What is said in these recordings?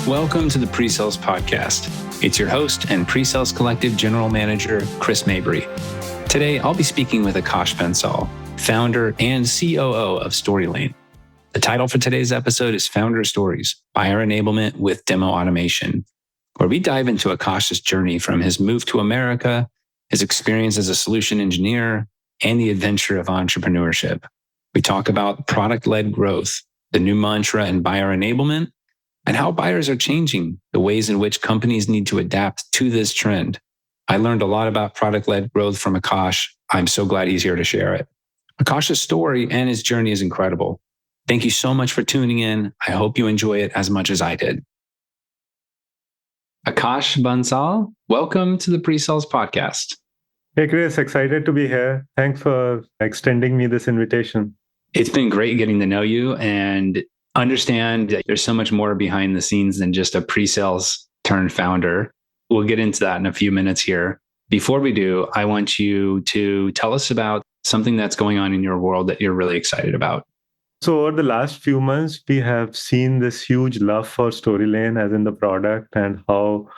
Welcome to the PreSales Podcast. It's your host and PreSales Collective General Manager, Chris Mabry. Today, I'll be speaking with Akash Bensall, founder and COO of Storylane. The title for today's episode is Founder Stories Buyer Enablement with Demo Automation, where we dive into Akash's journey from his move to America, his experience as a solution engineer, and the adventure of entrepreneurship. We talk about product-led growth, the new mantra in buyer enablement, and how buyers are changing the ways in which companies need to adapt to this trend. I learned a lot about product-led growth from Akash. I'm so glad he's here to share it. Akash's story and his journey is incredible. Thank you so much for tuning in. I hope you enjoy it as much as I did. Akash Bensall, welcome to the PreSales Podcast. Hey, Chris, excited to be here. Thanks for extending me this invitation. It's been great getting to know you and understand that there's so much more behind the scenes than just a pre-sales turned founder. We'll get into that in a few minutes here. Before we do, I want you to tell us about something that's going on in your world that you're really excited about. So over the last few months, we have seen this huge love for Storylane as in the product and how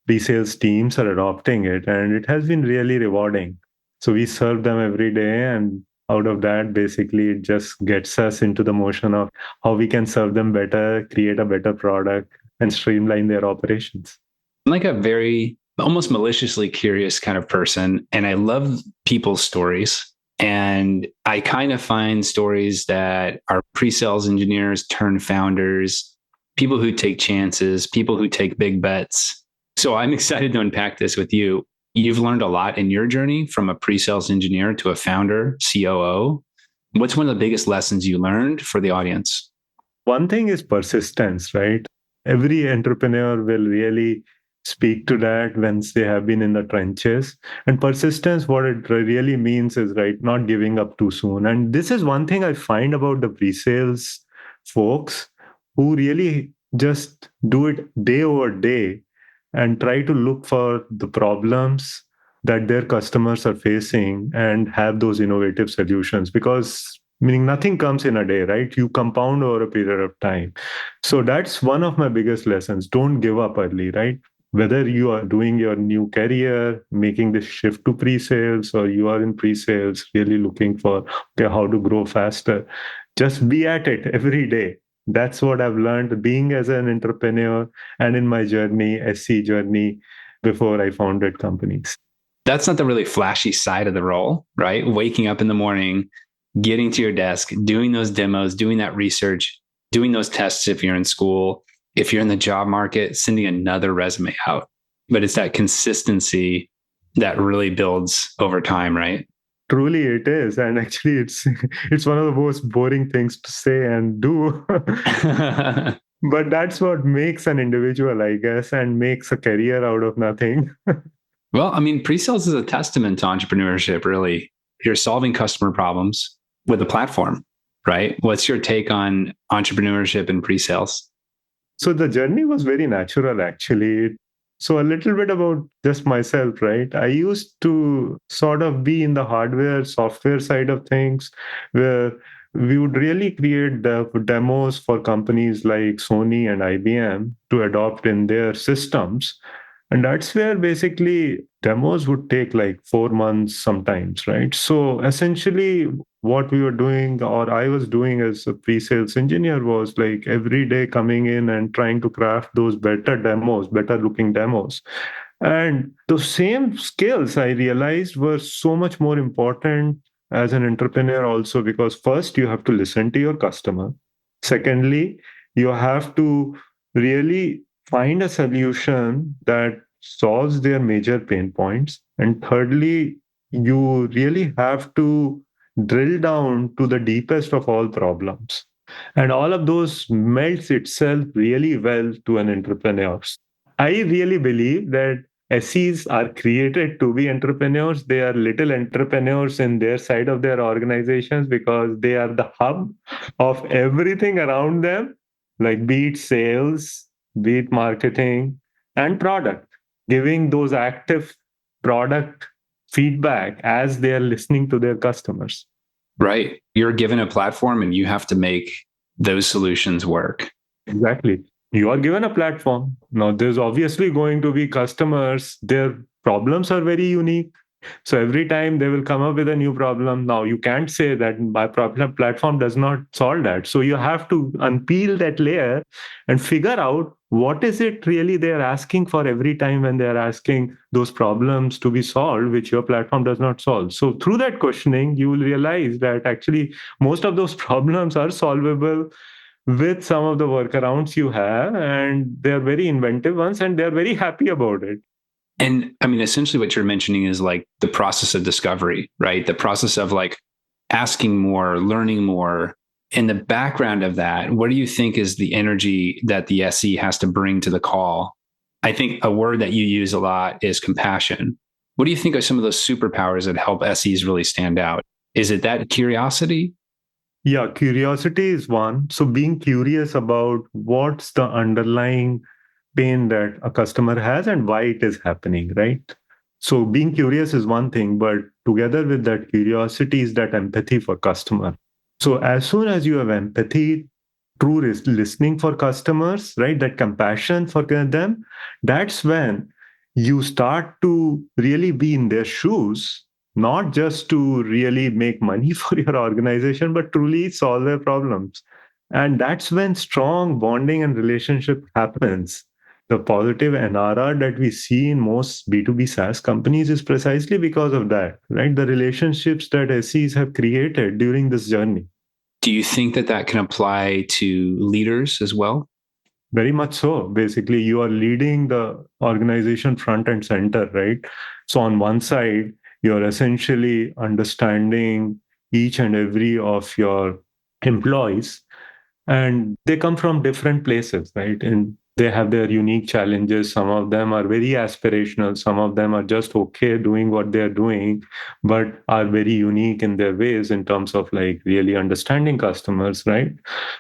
pre-sales teams are adopting it. And it has been really rewarding. So we serve them every day, and out of that, basically, it just gets us into the motion of how we can serve them better, create a better product, and streamline their operations. I'm like a very almost maliciously curious kind of person, and I love people's stories. And I kind of find stories that are pre-sales engineers turn founders, people who take chances, people who take big bets. So I'm excited to unpack this with you. You've learned a lot in your journey from a pre-sales engineer to a founder, COO. What's one of the biggest lessons you learned for the audience? One thing is persistence, right? Every entrepreneur will really speak to that once they have been in the trenches. And persistence, what it really means is, right, not giving up too soon. And this is one thing I find about the pre-sales folks who really just do it day over day and try to look for the problems that their customers are facing and have those innovative solutions. Because meaning nothing comes in a day, right? You compound over a period of time. So that's one of my biggest lessons. Don't give up early, right? Whether you are doing your new career, making this shift to pre-sales, or you are in pre-sales, really looking for how to grow faster, just be at it every day. That's what I've learned being as an entrepreneur and in my journey, SC journey, before I founded companies. That's not the really flashy side of the role, right? Waking up in the morning, getting to your desk, doing those demos, doing that research, doing those tests if you're in school, if you're in the job market, sending another resume out. But it's that consistency that really builds over time, right? Truly it is. And actually it's one of the most boring things to say and do. But that's what makes an individual, I guess, and makes a career out of nothing. Well, I mean, pre-sales is a testament to entrepreneurship, really. You're solving customer problems with a platform, right? What's your take on entrepreneurship and pre-sales? So the journey was very natural, actually. So a little bit about just myself, right? I used to sort of be in the hardware, software side of things, where we would really create the demos for companies like Sony and IBM to adopt in their systems. And that's where basically demos would take like 4 months sometimes, right? So essentially what we were doing, or I was doing as a pre-sales engineer, was like every day coming in and trying to craft those better demos, better looking demos. And those same skills I realized were so much more important as an entrepreneur also, because first you have to listen to your customer. Secondly, you have to really find a solution that solves their major pain points. And thirdly, you really have to drill down to the deepest of all problems. And all of those melts itself really well to an entrepreneur. I really believe that SEs are created to be entrepreneurs. They are little entrepreneurs in their side of their organizations because they are the hub of everything around them, like be it sales, be it marketing, and product, giving those active product feedback as they are listening to their customers. Right. You're given a platform and you have to make those solutions work. Exactly. You are given a platform. Now, there's obviously going to be customers, their problems are very unique. So every time they will come up with a new problem. Now, you can't say that my problem platform does not solve that. So you have to unpeel that layer and figure out what is it really they're asking for every time when they're asking those problems to be solved, which your platform does not solve. So through that questioning, you will realize that actually most of those problems are solvable with some of the workarounds you have, and they're very inventive ones, and they're very happy about it. And I mean, essentially what you're mentioning is like the process of discovery, right? The process of like asking more, learning more. In the background of that, what do you think is the energy that the SE has to bring to the call? I think a word that you use a lot is compassion. What do you think are some of those superpowers that help SEs really stand out? Is it that curiosity? Yeah, curiosity is one. So being curious about what's the underlying pain that a customer has and why it is happening, right? So being curious is one thing, but together with that curiosity is that empathy for customer. So as soon as you have empathy, true listening for customers, right? That compassion for them, that's when you start to really be in their shoes, not just to really make money for your organization, but truly solve their problems. And that's when strong bonding and relationship happens. The positive NRR that we see in most B2B SaaS companies is precisely because of that, right? The relationships that SEs have created during this journey. Do you think that that can apply to leaders as well? Very much so. Basically, you are leading the organization front and center, right? So, on one side, you're essentially understanding each and every of your employees, and they come from different places, right? And they have their unique challenges. Some of them are very aspirational, some of them are just okay doing what they're doing, but are very unique in their ways in terms of like really understanding customers, right?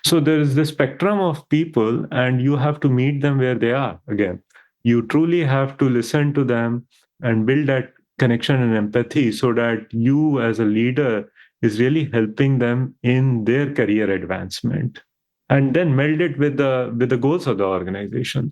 So there is this spectrum of people, and you have to meet them where they are. Again, you truly have to listen to them and build that connection and empathy so that you as a leader is really helping them in their career advancement, and then meld it with the goals of the organization.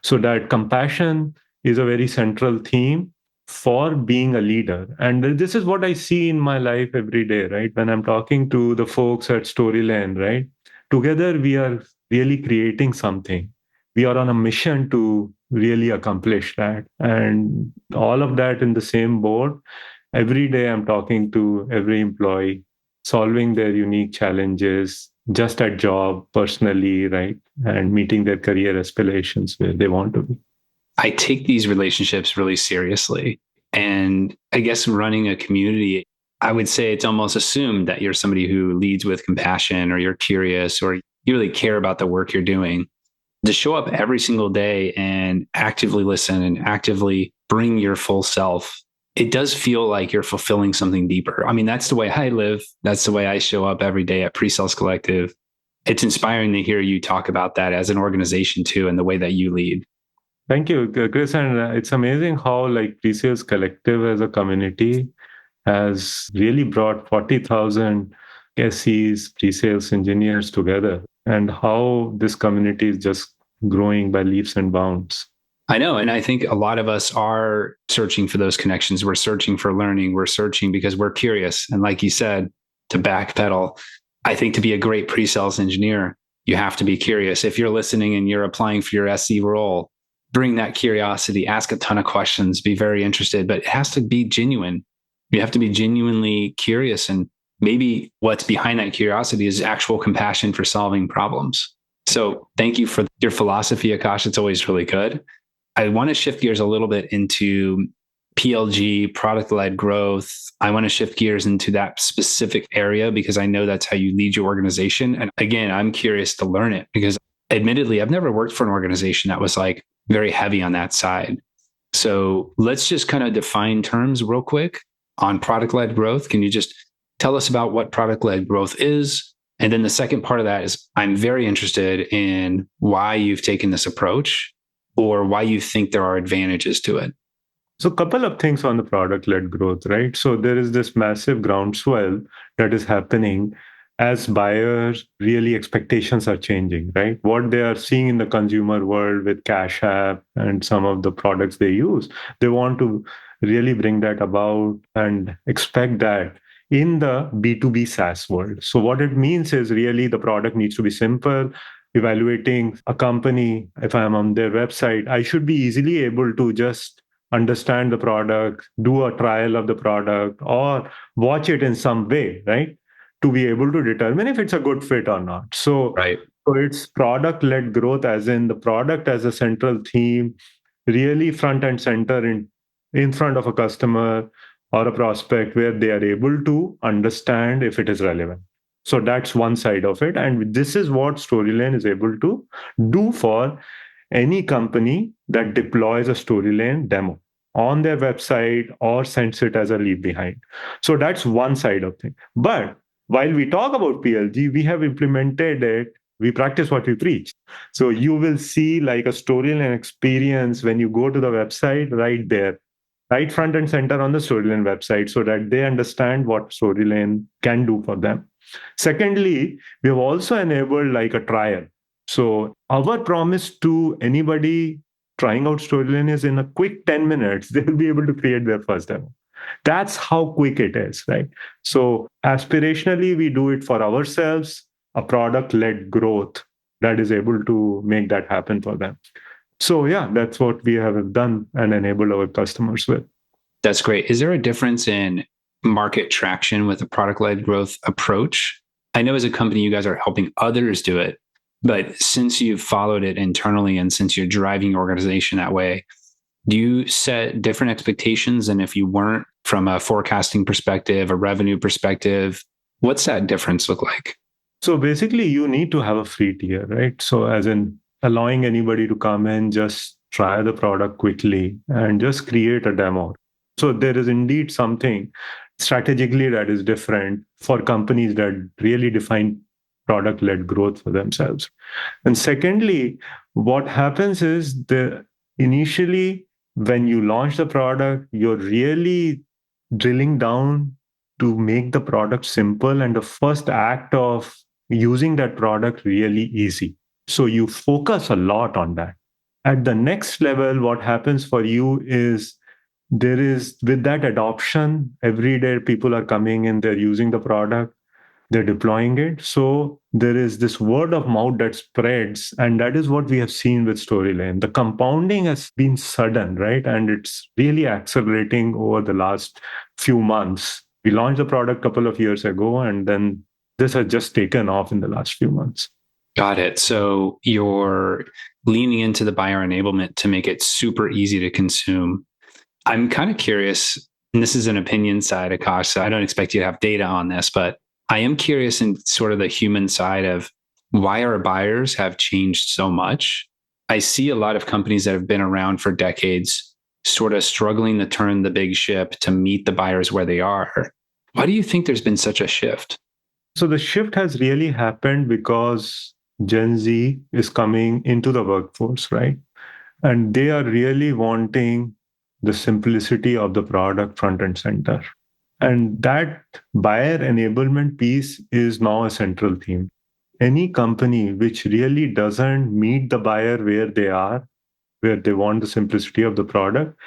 So that compassion is a very central theme for being a leader. And this is what I see in my life every day, right? When I'm talking to the folks at Storylane, right? Together we are really creating something. We are on a mission to really accomplish that. And all of that in the same boat. Every day I'm talking to every employee, solving their unique challenges just at job, personally, right? And meeting their career aspirations where they want to be. I take these relationships really seriously. And I guess running a community, I would say it's almost assumed that you're somebody who leads with compassion, or you're curious, or you really care about the work you're doing. To show up every single day and actively listen and actively bring your full self, it does feel like you're fulfilling something deeper. I mean, that's the way I live. That's the way I show up every day at PreSales Collective. It's inspiring to hear you talk about that as an organization too, and the way that you lead. Thank you, Chris. And it's amazing how like PreSales Collective as a community has really brought 40,000 SEs, pre-sales engineers together, and how this community is just growing by leaps and bounds. I know. And I think a lot of us are searching for those connections. We're searching for learning. We're searching because we're curious. And like you said, to backpedal, I think to be a great pre-sales engineer, you have to be curious. If you're listening and you're applying for your SE role, bring that curiosity, ask a ton of questions, be very interested, but it has to be genuine. You have to be genuinely curious. And maybe what's behind that curiosity is actual compassion for solving problems. So thank you for your philosophy, Akash. It's always really good. I want to shift gears a little bit into PLG, product-led growth. I want to shift gears into that specific area because I know that's how you lead your organization. And again, I'm curious to learn it because admittedly, I've never worked for an organization that was like very heavy on that side. So let's just kind of define terms real quick on product-led growth. Can you just tell us about what product-led growth is? And then the second part of that is I'm very interested in why you've taken this approach or why you think there are advantages to it. So a couple of things on the product-led growth, right? So there is this massive groundswell that is happening as buyers, really expectations are changing, right? What they are seeing in the consumer world with Cash App and some of the products they use, they want to really bring that about and expect that in the B2B SaaS world. So, what it means is really the product needs to be simple. Evaluating a company, if I'm on their website, I should be easily able to just understand the product, do a trial of the product, or watch it in some way, right? To be able to determine if it's a good fit or not. Right. So it's product led growth, as in the product as a central theme, really front and center in front of a customer or a prospect where they are able to understand if it is relevant. So that's one side of it. And this is what Storylane is able to do for any company that deploys a Storylane demo on their website or sends it as a leave behind. So that's one side of thing. But while we talk about PLG, we have implemented it. We practice what we preach. So you will see like a Storyline experience when you go to the website right there, right front and center on the Storyline website, so that they understand what Storyline can do for them. Secondly, we have also enabled like a trial. So our promise to anybody trying out Storyline is in a quick 10 minutes, they will be able to create their first demo. That's how quick it is, right? So aspirationally, we do it for ourselves, a product led growth that is able to make that happen for them. So, yeah, that's what we have done and enabled our customers with. That's great. Is there a difference in market traction with a product led growth approach? I know as a company, you guys are helping others do it, but since you've followed it internally and since you're driving your organization that way, do you set different expectations than if you weren't, from a forecasting perspective, a revenue perspective? What's that difference look like? So basically, you need to have a free tier, right? So, as in allowing anybody to come in, just try the product quickly and just create a demo. So, there is indeed something strategically that is different for companies that really define product led growth for themselves. And secondly, what happens is the initially when you launch the product, you're really drilling down to make the product simple and the first act of using that product really easy. So you focus a lot on that. At the next level, what happens for you is there is, with that adoption, every day people are coming in, they're using the product, they're deploying it. So there is this word of mouth that spreads. And that is what we have seen with Storylane. The compounding has been sudden, right? And it's really accelerating over the last few months. We launched the product a couple of years ago, and then this has just taken off in the last few months. Got it. So you're leaning into the buyer enablement to make it super easy to consume. I'm kind of curious, and this is an opinion side, Akash, so I don't expect you to have data on this, but I am curious in sort of the human side of why our buyers have changed so much. I see a lot of companies that have been around for decades sort of struggling to turn the big ship to meet the buyers where they are. Why do you think there's been such a shift? So the shift has really happened because Gen Z is coming into the workforce, right? And they are really wanting the simplicity of the product front and center. And that buyer enablement piece is now a central theme. Any company which really doesn't meet the buyer where they are, where they want the simplicity of the product,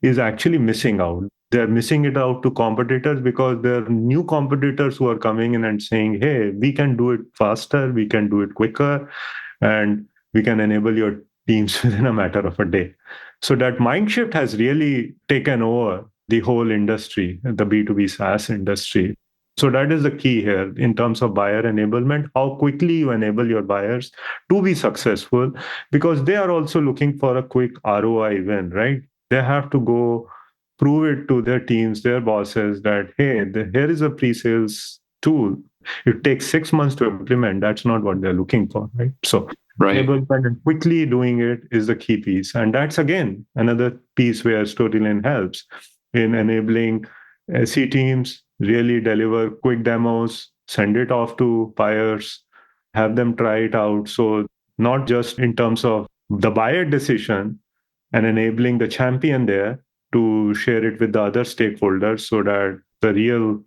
is actually missing out. They're missing it out to competitors because there are new competitors who are coming in and saying, hey, we can do it faster, we can do it quicker, and we can enable your teams within a matter of a day. So that mind shift has really taken over the whole industry, the B2B SaaS industry. So that is the key here in terms of buyer enablement, how quickly you enable your buyers to be successful, because they are also looking for a quick ROI win, right? They have to go prove it to their teams, their bosses that, hey, here is a pre-sales tool. It takes 6 months to implement. That's not what they're looking for, right? So Right. enablement and quickly doing it is the key piece. And that's, again, another piece where Storyline helps in enabling SE teams really deliver quick demos, send it off to buyers, have them try it out. So not just in terms of the buyer decision and enabling the champion there to share it with the other stakeholders so that the real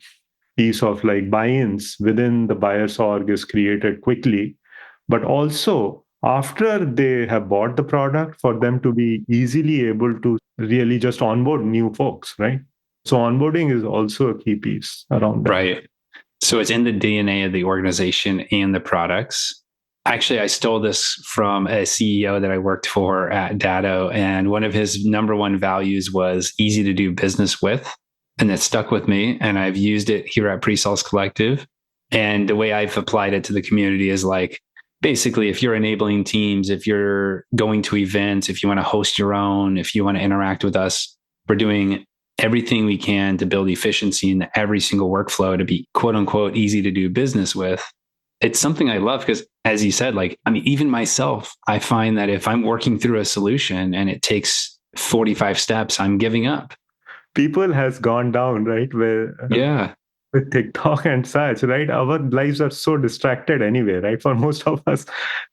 piece of like buy-ins within the buyer's org is created quickly, but also after they have bought the product, for them to be easily able to really just onboard new folks, right? So onboarding is also a key piece around that. Right. So it's in the DNA of the organization and the products. Actually, I stole this from a CEO that I worked for at Datto, and one of his number one values was easy to do business with. And that stuck with me. And I've used it here at PreSales Collective. And the way I've applied it to the community is like, basically, if you're enabling teams, if you're going to events, if you want to host your own, if you want to interact with us, we're doing everything we can to build efficiency in every single workflow to be quote unquote easy to do business with. It's something I love because, as you said, like, I mean, even myself, I find that if I'm working through a solution and it takes 45 steps, I'm giving up. People has gone down, right? Where with TikTok and such, right? Our lives are so distracted anyway, right? For most of us.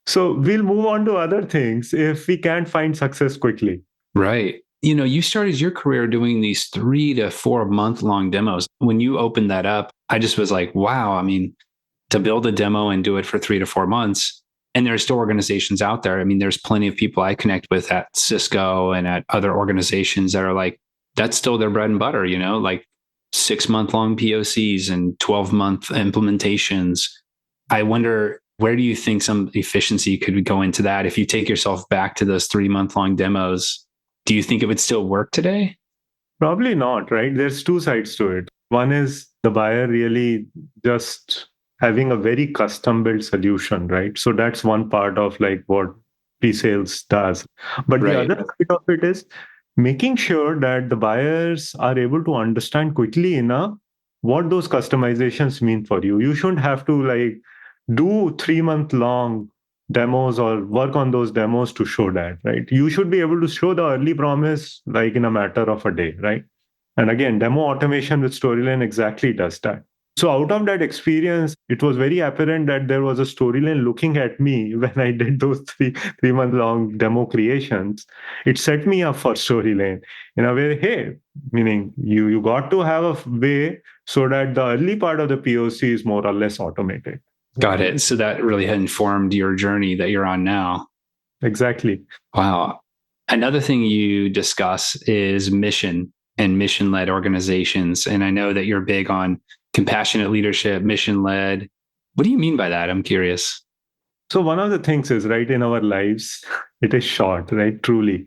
So we'll move on to other things if we can't find success quickly. Right. You know, you started your career doing these 3 to 4 month long demos. When you opened that up, I just was like, wow. I mean, to build a demo and do it for 3 to 4 months. And there's still organizations out there. I mean, there's plenty of people I connect with at Cisco and at other organizations that are like, that's still their bread and butter, you know, like 6-month long POCs and 12-month implementations. I wonder, where do you think some efficiency could go into that? If you take yourself back to those 3-month long demos, do you think it would still work today? Probably not, right? There's two sides to it. One is the buyer really just having a very custom built solution, right? So that's one part of like what pre-sales does. But the other side of it is making sure that the buyers are able to understand quickly enough what those customizations mean for you. You shouldn't have to like do 3-month long demos or work on those demos to show that, right? You should be able to show the early promise like in a matter of a day, right? And again, demo automation with Storylane exactly does that. So out of that experience, it was very apparent that there was a Storylane looking at me when I did those three month long demo creations. It set me up for Storylane in a way. Hey, meaning you got to have a way so that the early part of the POC is more or less automated. Got it. So that really had informed your journey that you're on now. Exactly. Wow. Another thing you discuss is mission and mission-led organizations. And I know that you're big on compassionate leadership, mission-led. What do you mean by that? I'm curious. So one of the things is, right, in our lives, it is short, right? Truly.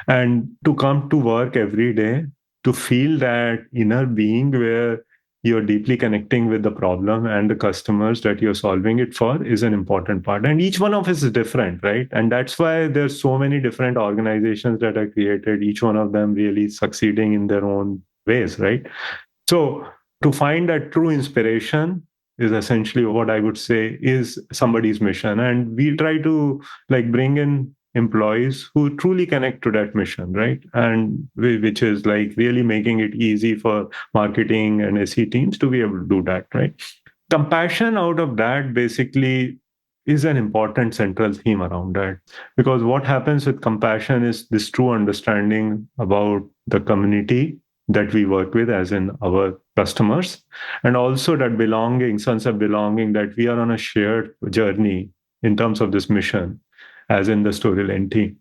And to come to work every day, to feel that inner being where you're deeply connecting with the problem and the customers that you're solving it for is an important part. And each one of us is different, right? And that's why there's so many different organizations that are created, each one of them really succeeding in their own ways, right? So to find that true inspiration is essentially what I would say is somebody's mission. And we try to like bring in employees who truly connect to that mission, right? And which is like really making it easy for marketing and SE teams to be able to do that, right? Compassion out of that basically is an important central theme around that. Because what happens with compassion is this true understanding about the community that we work with, as in our customers, and also that belonging, sense of belonging, that we are on a shared journey in terms of this mission, as in the Storylane team.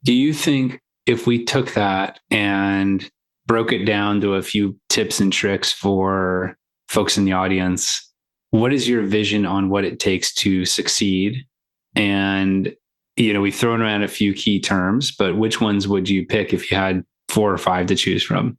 Do you think if we took that and broke it down to a few tips and tricks for folks in the audience, what is your vision on what it takes to succeed? And, you know, we've thrown around a few key terms, but which ones would you pick if you had 4 or 5 to choose from?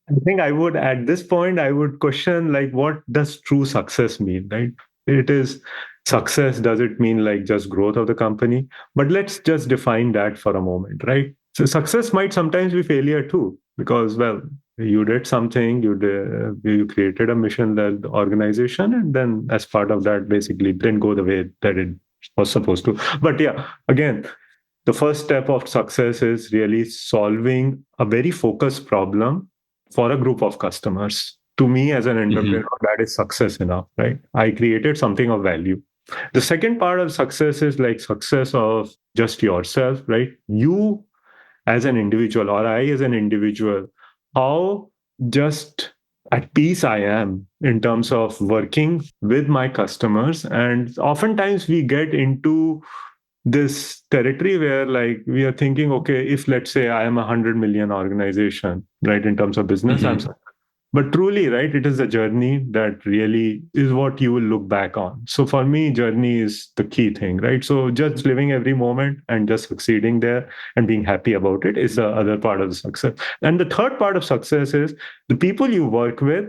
I think I would, at this point, I would question like, what does true success mean, right? It is success. Does it mean like just growth of the company? But let's just define that for a moment, right? So success might sometimes be failure too, because, well, you did something, you created a mission-led organization, and then as part of that, basically didn't go the way that it was supposed to. But yeah, again, the first step of success is really solving a very focused problem for a group of customers. To me, as an entrepreneur, that is success enough, right? I created something of value. The second part of success is like success of just yourself, right? You as an individual, or I as an individual, how just at peace I am in terms of working with my customers. And oftentimes we get into this territory where like we are thinking, okay, if let's say I am a 100 million organization, right, in terms of business, Mm-hmm. but truly, right, it is a journey that really is what you will look back on. So for me, journey is the key thing, right? So just living every moment and just succeeding there and being happy about it is the other part of the success. And the third part of success is the people you work with,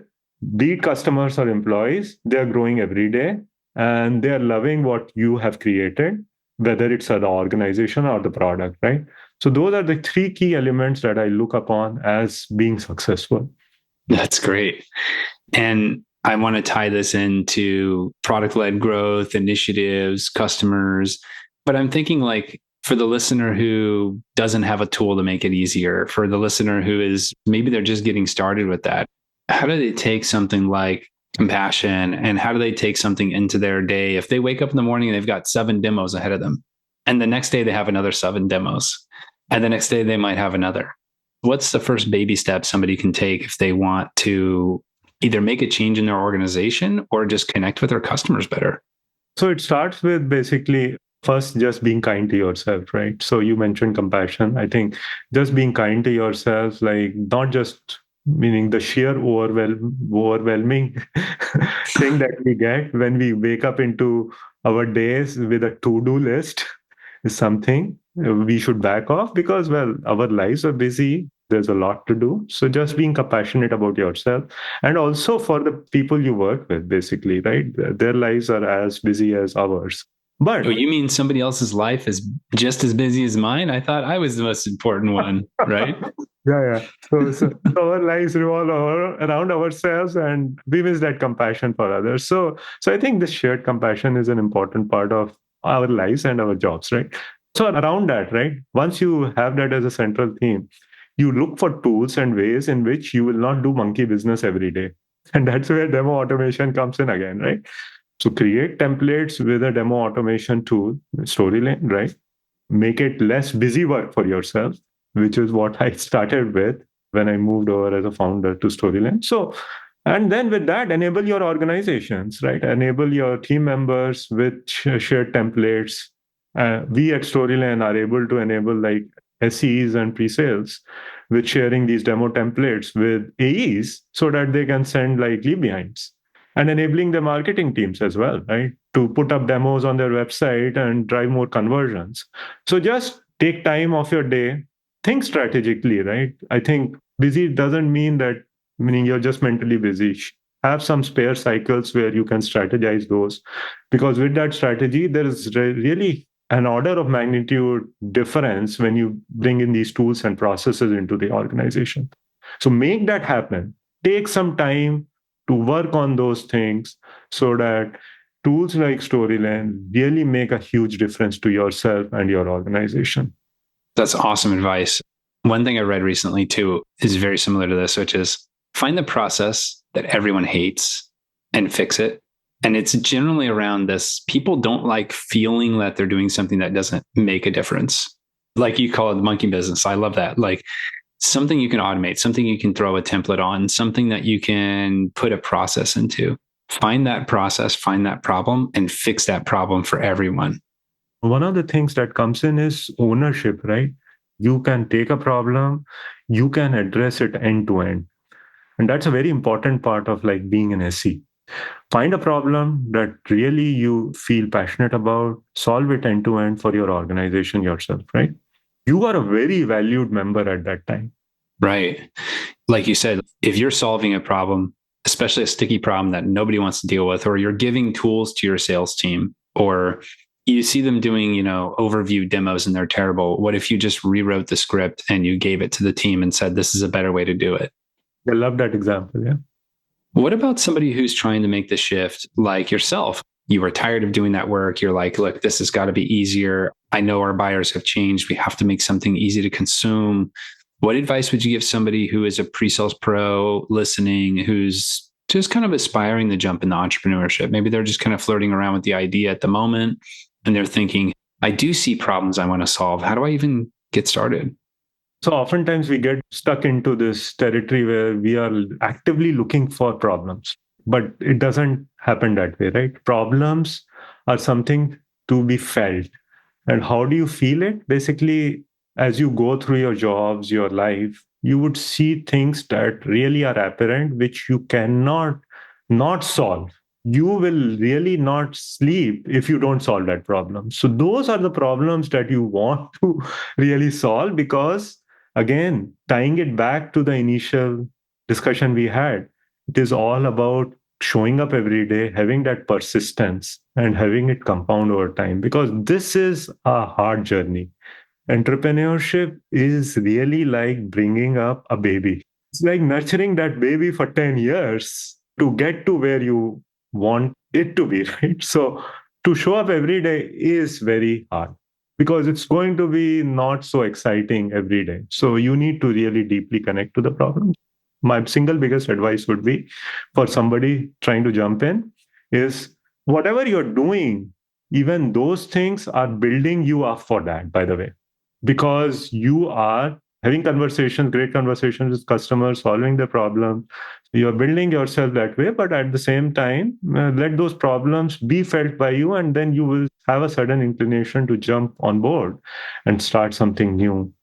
be it customers or employees, they are growing every day and they are loving what you have created, whether it's the organization or the product, right? So those are the three key elements that I look upon as being successful. That's great. And I want to tie this into product-led growth, initiatives, customers. But I'm thinking like for the listener who doesn't have a tool to make it easier, for the listener who is maybe they're just getting started with that, how do they take something like compassion and how do they take something into their day? If they wake up in the morning and they've got 7 demos ahead of them, and the next day they have another 7 demos, and the next day they might have another. What's the first baby step somebody can take if they want to either make a change in their organization or just connect with their customers better? So it starts with basically first just being kind to yourself, right? So you mentioned compassion. I think just being kind to yourself, like not just meaning the sheer overwhelming thing that we get when we wake up into our days with a to-do list is something we should back off because, well, our lives are busy. There's a lot to do. So just being compassionate about yourself and also for the people you work with, basically, right? Their lives are as busy as ours. Oh, But you mean somebody else's life is just as busy as mine? I thought I was the most important one, right? yeah. So our lives revolve around ourselves, and we miss that compassion for others. So I think this shared compassion is an important part of our lives and our jobs, right? So around that, right? Once you have that as a central theme, you look for tools and ways in which you will not do monkey business every day, and that's where demo automation comes in again, right? So create templates with a demo automation tool, Storylane, right? Make it less busy work for yourself, which is what I started with when I moved over as a founder to Storylane. So, and then with that, enable your organizations, right? Enable your team members with shared templates. We at Storylane are able to enable like SEs and pre-sales with sharing these demo templates with AEs so that they can send like leave behinds and enabling the marketing teams as well, right? To put up demos on their website and drive more conversions. So just take time off your day, think strategically, right? I think busy doesn't mean that, meaning you're just mentally busy. Have some spare cycles where you can strategize those. Because with that strategy, there is really an order of magnitude difference when you bring in these tools and processes into the organization. So make that happen. Take some time to work on those things so that tools like Storyline really make a huge difference to yourself and your organization. That's awesome advice. One thing I read recently too is very similar to this, which is find the process that everyone hates and fix it. And it's generally around this. People don't like feeling that they're doing something that doesn't make a difference. Like you call it the monkey business. I love that. Like something you can automate, something you can throw a template on, something that you can put a process into. Find that process, find that problem, and fix that problem for everyone. One of the things that comes in is ownership, right? You can take a problem, you can address it end to end. And that's a very important part of like being an SE. Find a problem that really you feel passionate about, solve it end to end for your organization yourself, right? You are a very valued member at that time. Right. Like you said, if you're solving a problem, especially a sticky problem that nobody wants to deal with, or you're giving tools to your sales team, or you see them doing, overview demos and they're terrible. What if you just rewrote the script and you gave it to the team and said, this is a better way to do it? I love that example. Yeah. What about somebody who's trying to make the shift like yourself? You were tired of doing that work. You're like, look, this has got to be easier. I know our buyers have changed. We have to make something easy to consume. What advice would you give somebody who is a pre-sales pro listening, who's just kind of aspiring to jump into entrepreneurship? Maybe they're just kind of flirting around with the idea at the moment and they're thinking, I do see problems I want to solve. How do I even get started? So oftentimes we get stuck into this territory where we are actively looking for problems, but it doesn't happen that way, right? Problems are something to be felt. And how do you feel it? Basically, as you go through your jobs, your life, you would see things that really are apparent, which you cannot not solve. You will really not sleep if you don't solve that problem. So those are the problems that you want to really solve because, again, tying it back to the initial discussion we had, it is all about showing up every day, having that persistence and having it compound over time because this is a hard journey. Entrepreneurship is really like bringing up a baby. It's like nurturing that baby for 10 years to get to where you want it to be, right? So to show up every day is very hard because it's going to be not so exciting every day. So you need to really deeply connect to the problem. My single biggest advice would be for somebody trying to jump in is whatever you're doing, even those things are building you up for that, by the way, because you are having conversations, great conversations with customers, solving the problem. You're building yourself that way, but at the same time, let those problems be felt by you, and then you will have a sudden inclination to jump on board and start something new.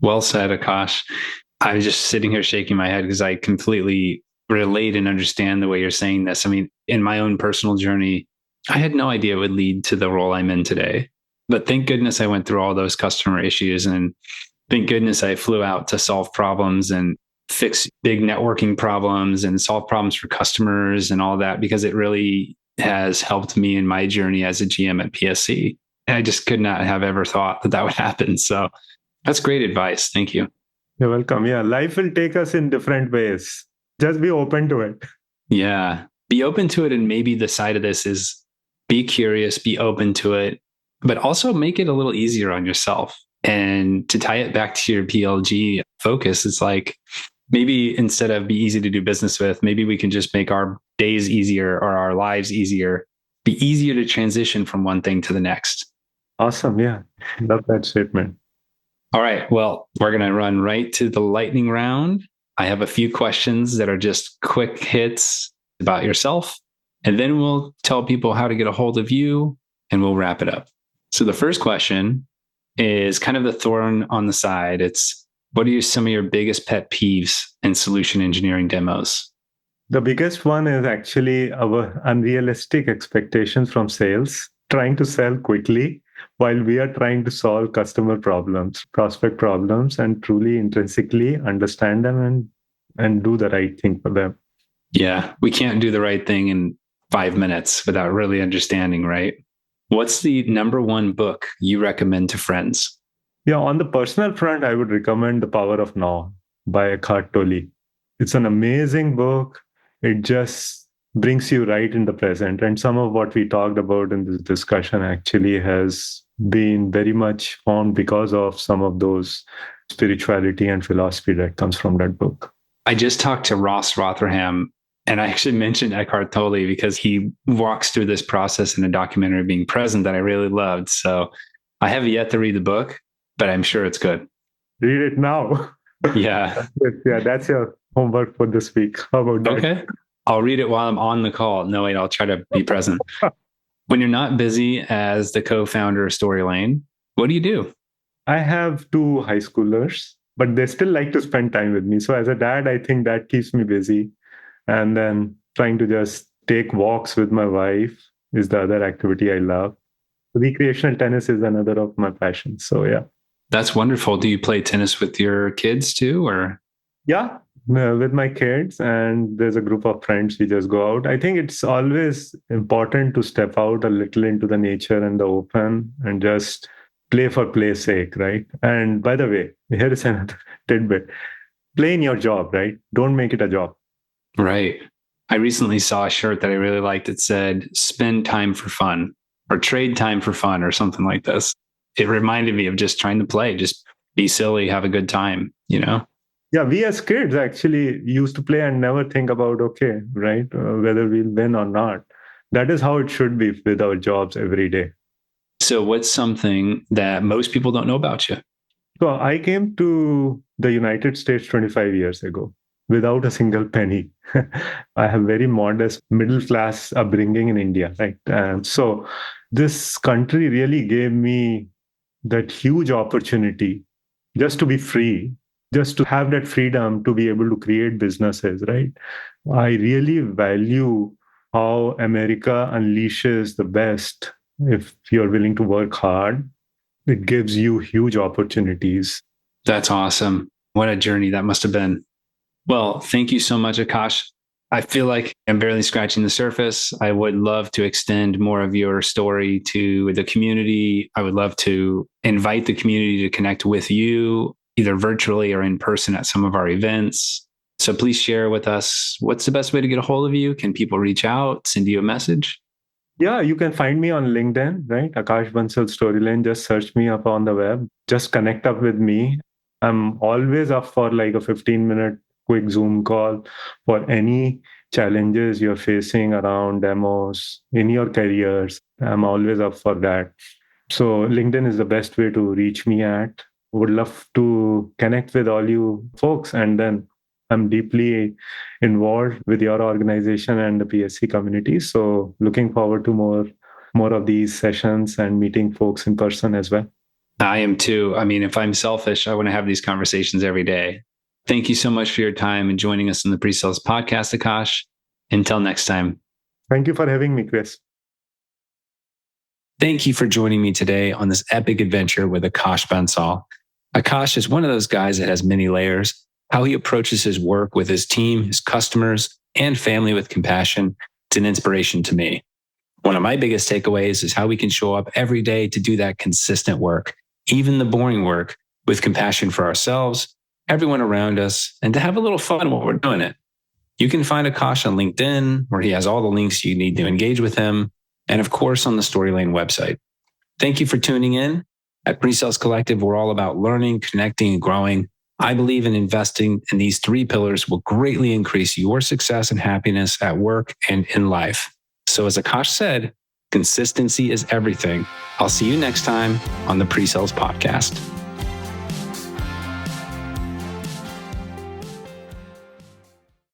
Well said, Akash. I was just sitting here shaking my head because I completely relate and understand the way you're saying this. I mean, in my own personal journey, I had no idea it would lead to the role I'm in today. But thank goodness I went through all those customer issues. And thank goodness I flew out to solve problems and fix big networking problems and solve problems for customers and all that, because it really has helped me in my journey as a GM at PSC. And I just could not have ever thought that that would happen. So that's great advice. Thank you. You're welcome. Yeah, life will take us in different ways. Just be open to it. Yeah. Be open to it. And maybe the side of this is be curious, be open to it, but also make it a little easier on yourself. And to tie it back to your PLG focus, it's like maybe instead of be easy to do business with, maybe we can just make our days easier or our lives easier, be easier to transition from one thing to the next. Awesome. Yeah. Love that statement. All right. Well, we're going to run right to the lightning round. I have a few questions that are just quick hits about yourself, and then we'll tell people how to get a hold of you and we'll wrap it up. So the first question is kind of the thorn on the side. It's what are some of your biggest pet peeves in solution engineering demos? The biggest one is actually our unrealistic expectations from sales, trying to sell quickly while we are trying to solve customer problems, prospect problems, and truly intrinsically understand them and do the right thing for them. Yeah, we can't do the right thing in 5 minutes without really understanding, right? What's the number one book you recommend to friends? Yeah, on the personal front, I would recommend The Power of Now by Eckhart. It's an amazing book. It just brings you right in the present. And some of what we talked about in this discussion actually has been very much formed because of some of those spirituality and philosophy that comes from that book. I just talked to Ross Rotherham, and I actually mentioned Eckhart Tolle because he walks through this process in a documentary, Being Present, that I really loved. So I have yet to read the book, but I'm sure it's good. Read it now. Yeah. Yeah, that's your homework for this week. How about that? Okay. I'll read it while I'm on the call. No, wait, I'll try to be present. When you're not busy as the co-founder of Storylane, what do you do? I have 2 high schoolers, but they still like to spend time with me. So as a dad, I think that keeps me busy. And then trying to just take walks with my wife is the other activity I love. Recreational tennis is another of my passions. So yeah. That's wonderful. Do you play tennis with your kids too, or? Yeah, with my kids, and there's a group of friends. We just go out. I think it's always important to step out a little into the nature and the open and just play for play's sake, right? And by the way, here is another tidbit. Play in your job, right? Don't make it a job. Right. I recently saw a shirt that I really liked. It said, spend time for fun or trade time for fun or something like this. It reminded me of just trying to play, just be silly, have a good time, you know? Yeah, we as kids actually used to play and never think about, okay, right, whether we'll win or not. That is how it should be with our jobs every day. So what's something that most people don't know about you? So I came to the United States 25 years ago without a single penny. I have very modest middle class upbringing in India, right? And so this country really gave me that huge opportunity just to be free, just to have that freedom to be able to create businesses, right? I really value how America unleashes the best if you're willing to work hard. It gives you huge opportunities. That's awesome. What a journey that must have been. Well, thank you so much, Akash. I feel like I'm barely scratching the surface. I would love to extend more of your story to the community. I would love to invite the community to connect with you, either virtually or in person at some of our events. So please share with us, what's the best way to get a hold of you? Can people reach out, send you a message? Yeah, you can find me on LinkedIn, right? Akash Bensall Storylane. Just search me up on the web. Just connect up with me. I'm always up for like a 15-minute quick Zoom call for any challenges you're facing around demos in your careers. I'm always up for that. So LinkedIn is the best way to reach me at. Would love to connect with all you folks. And then I'm deeply involved with your organization and the PSC community. So looking forward to more of these sessions and meeting folks in person as well. I am too. I mean, if I'm selfish, I want to have these conversations every day. Thank you so much for your time and joining us in the Presales Podcast, Akash. Until next time. Thank you for having me, Chris. Thank you for joining me today on this epic adventure with Akash Bensall. Akash is one of those guys that has many layers. How he approaches his work with his team, his customers, and family with compassion, it's an inspiration to me. One of my biggest takeaways is how we can show up every day to do that consistent work, even the boring work, with compassion for ourselves, everyone around us, and to have a little fun while we're doing it. You can find Akash on LinkedIn, where he has all the links you need to engage with him, and of course on the Storylane website. Thank you for tuning in. At PreSales Collective, we're all about learning, connecting, and growing. I believe in investing in these three pillars will greatly increase your success and happiness at work and in life. So as Akash said, consistency is everything. I'll see you next time on the PreSales Podcast.